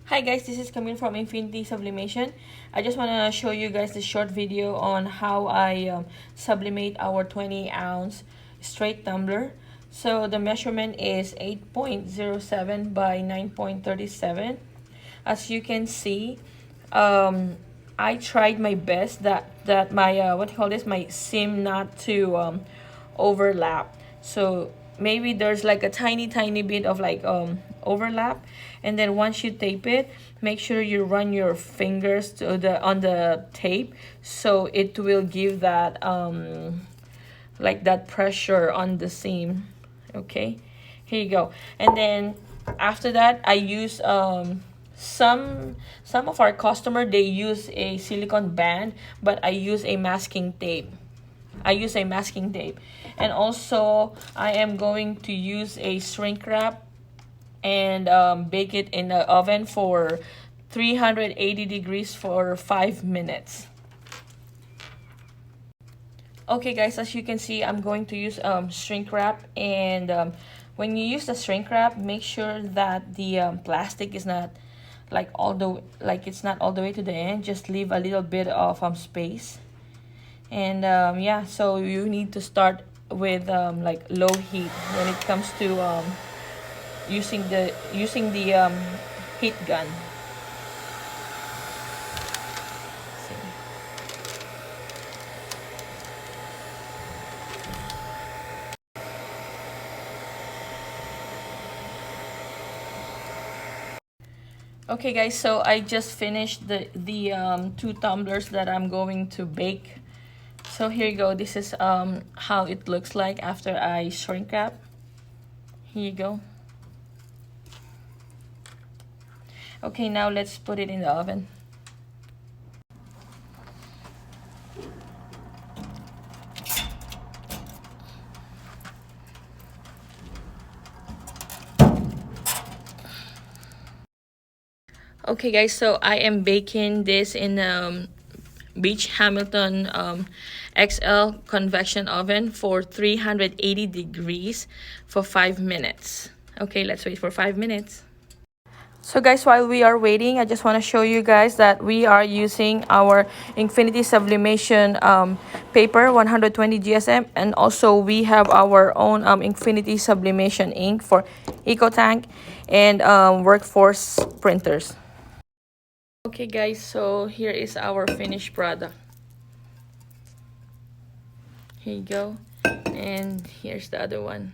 Hi guys, this is Camille from Infinity Sublimation. I just want to show you guys this short video on how I sublimate our 20-ounce straight tumbler. So the measurement is 8.07 by 9.37. As you can see, I tried my best that my my seam not to overlap. So maybe there's like a tiny bit of overlap, and then once you tape it, make sure you run your fingers to on the tape so it will give that like that pressure on the seam. Okay, here you go. And then after that, I use some of our customer, they use a silicone band, but I use a masking tape. And also I am going to use a shrink wrap and bake it in the oven for 380 degrees for 5 minutes. Okay guys, as you can see, I'm going to use shrink wrap, and when you use the shrink wrap, make sure that the plastic is not it's not all the way to the end. Just leave a little bit of space. And yeah, so you need to start with like low heat when it comes to using the heat gun. Okay guys, so I just finished the 2 tumblers that I'm going to bake. So here you go. This is how it looks like after I shrink wrap. Here you go. Okay, now let's put it in the oven. Okay guys, so I am baking this in Beach Hamilton XL convection oven for 380 degrees for 5 minutes. Okay, let's wait for 5 minutes. So guys, while we are waiting, I just want to show you guys that we are using our Infinity Sublimation paper 120 GSM, and also we have our own Infinity Sublimation ink for EcoTank and workforce printers. Okay guys, so here is our finished product. Here you go, and here's the other one.